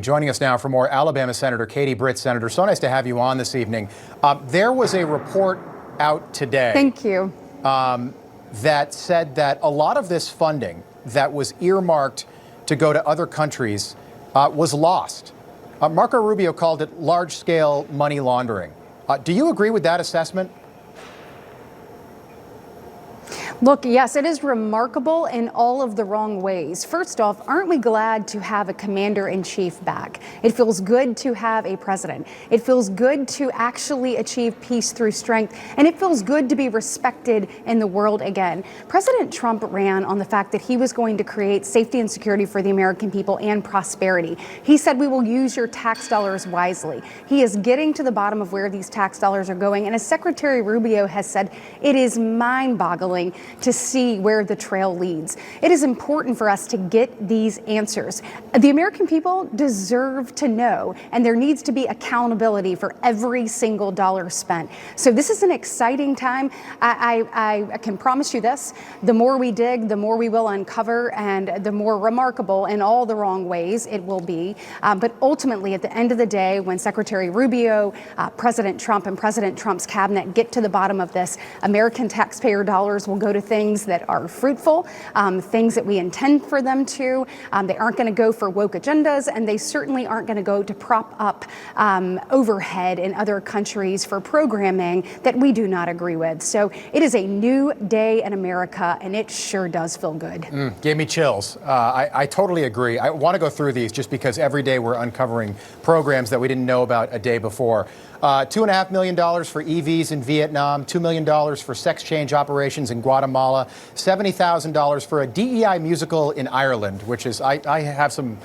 Joining us now for more, Alabama Senator Katie Britt. Senator, so nice to have you on this evening. There was a report out today. Thank you. That said that a lot of this funding that was earmarked to go to other countries was lost. Marco Rubio called it large-scale money laundering. Do you agree with that assessment? Look, yes, it is remarkable in all of the wrong ways. First off, aren't we glad to have a commander-in-chief back? It feels good to have a president. It feels good to actually achieve peace through strength, and it feels good to be respected in the world again. President Trump ran on the fact that he was going to create safety and security for the American people and prosperity. He said, we will use your tax dollars wisely. He is getting to the bottom of where these tax dollars are going, and as Secretary Rubio has said, it is mind-boggling to see where the trail leads. It is important for us to get these answers. The American people deserve to know, and there needs to be accountability for every single dollar spent. So this is an exciting time. I can promise you this, the more we dig, the more we will uncover, and the more remarkable in all the wrong ways it will be. But ultimately, at the end of the day, when Secretary Rubio, President Trump, and President Trump's cabinet get to the bottom of this, American taxpayer dollars will go to things that are fruitful, things that we intend for them to. They aren't going to go for woke agendas, and they certainly aren't going to go to prop up overhead in other countries for programming that we do not agree with. So it is a new day in America, and it sure does feel good. Gave me chills. I totally agree. I want to go through these just because every day we're uncovering programs that we didn't know about a day before. $2.5 million for EVs in Vietnam, $2 million for sex change operations in Guatemala, $70,000 for a DEI musical in Ireland, which is, I have some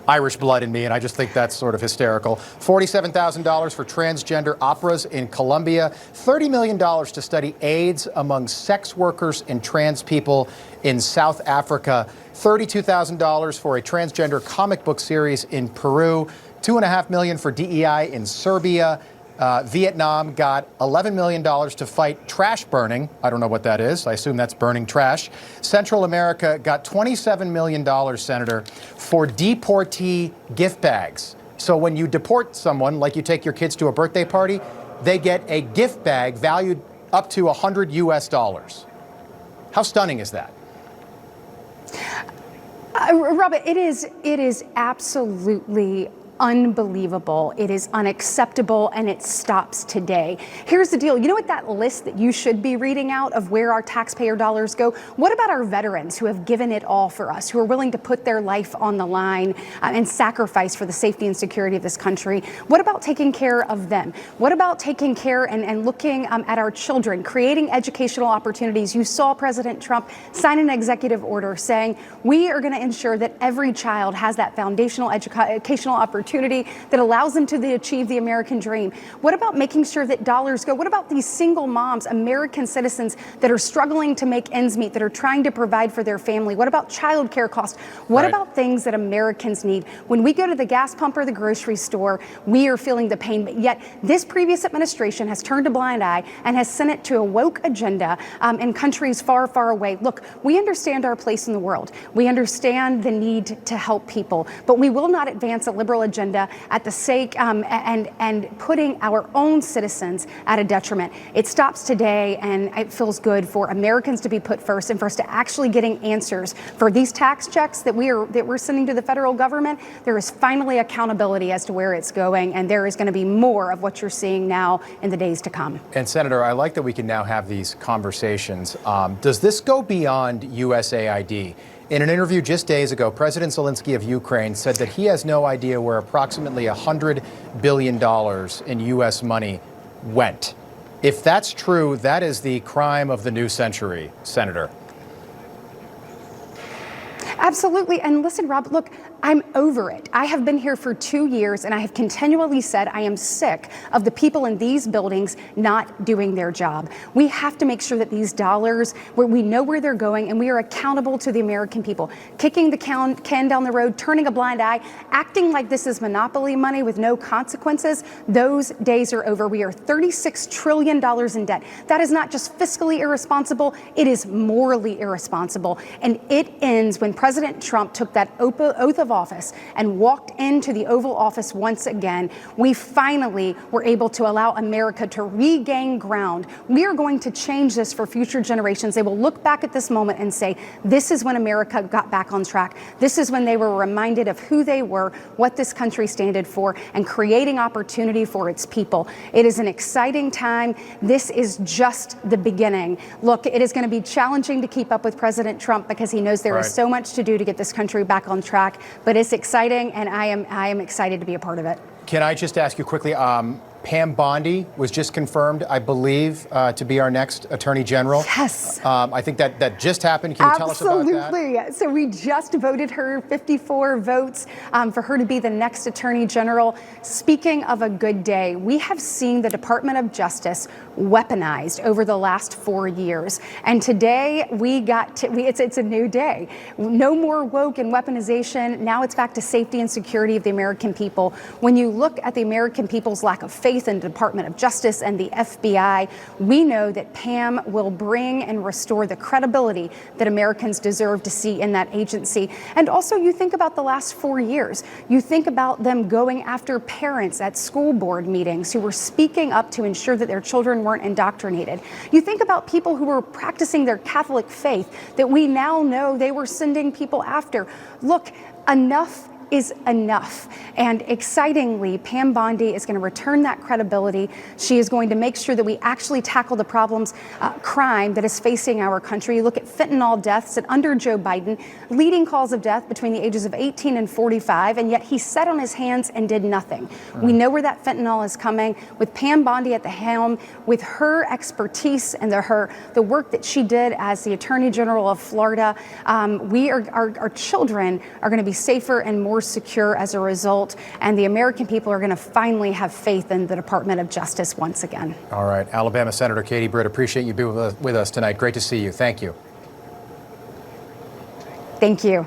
Irish blood in me, and I just think that's sort of hysterical. $47,000 for transgender operas in Colombia, $30 million to study AIDS among sex workers and trans people in South Africa, $32,000 for a transgender comic book series in Peru, $2.5 million for DEI in Serbia. Vietnam got $11 million to fight trash burning. I don't know what that is. I assume that's burning trash. Central America got $27 million, Senator, for deportee gift bags. So when you deport someone, like you take your kids to a birthday party, they get a gift bag valued up to $100 US. How stunning is that? Robert, it is absolutely unbelievable. It is unacceptable, and it stops today. Here's the deal. You know what that list that you should be reading out of where our taxpayer dollars go? What about our veterans who have given it all for us, who are willing to put their life on the line and sacrifice for the safety and security of this country? What about taking care of them? What about taking care and looking at our children, creating educational opportunities? You saw President Trump sign an executive order saying we are going to ensure that every child has that foundational educational opportunity that allows them to achieve the American dream. What about making sure that dollars go? What about these single moms, American citizens that are struggling to make ends meet, that are trying to provide for their family? What about child care costs? What about things that Americans need? When we go to the gas pump or the grocery store, we are feeling the pain, but yet this previous administration has turned a blind eye and has sent it to a woke agenda in countries far, far away. Look, we understand our place in the world. We understand the need to help people, but we will not advance a liberal agenda at the sake and putting our own citizens at a detriment. It stops today, and it feels good for Americans to be put first, and for us to actually getting answers for these tax checks that we're sending to the federal government. There is finally accountability as to where it's going, and there is going to be more of what you're seeing now in the days to come. And Senator, I like that we can now have these conversations. Does this go beyond USAID? In an interview just days ago, President Zelensky of Ukraine said that he has no idea where approximately $100 billion in U.S. money went. If that's true, that is the crime of the new century, Senator. Absolutely. And listen, Rob, look, I'm over it. I have been here for 2 years, and I have continually said I am sick of the people in these buildings not doing their job. We have to make sure that these dollars, where we know where they're going, and we are accountable to the American people. Kicking the can down the road, turning a blind eye, acting like this is monopoly money with no consequences, those days are over. We are $36 trillion in debt. That is not just fiscally irresponsible, it is morally irresponsible. And it ends when President Trump took that oath of office and walked into the Oval Office once again, we finally were able to allow America to regain ground. We are going to change this for future generations. They will look back at this moment and say, this is when America got back on track. This is when they were reminded of who they were, what this country stood for, and creating opportunity for its people. It is an exciting time. This is just the beginning. Look, it is going to be challenging to keep up with President Trump because he knows there is so much to do to get this country back on track, but it's exciting, and I am excited to be a part of it. Can I just ask you quickly, Pam Bondi was just confirmed, I believe, to be our next Attorney General. Yes. I think that just happened. Can you tell us about that? Absolutely. So we just voted her 54 votes for her to be the next Attorney General. Speaking of a good day, we have seen the Department of Justice weaponized over the last 4 years. And today it's a new day. No more woke and weaponization. Now it's back to safety and security of the American people. When you look at the American people's lack of faith in the Department of Justice and the FBI, we know that Pam will bring and restore the credibility that Americans deserve to see in that agency. And also, you think about the last 4 years. You think about them going after parents at school board meetings who were speaking up to ensure that their children weren't indoctrinated. You think about people who were practicing their Catholic faith that we now know they were sending people after. Look, enough is enough. And excitingly, Pam Bondi is going to return that credibility. She is going to make sure that we actually tackle the problems, crime that is facing our country. You look at fentanyl deaths, and under Joe Biden, leading cause of death between the ages of 18 and 45, and yet he sat on his hands and did nothing. We know where that fentanyl is coming. With Pam Bondi at the helm, with her expertise and the work that she did as the Attorney General of Florida, our children are going to be safer and more secure as a result, and the American people are going to finally have faith in the Department of Justice once again. All right, Alabama Senator Katie Britt, appreciate you being with us tonight. Great to see you. Thank you. Thank you.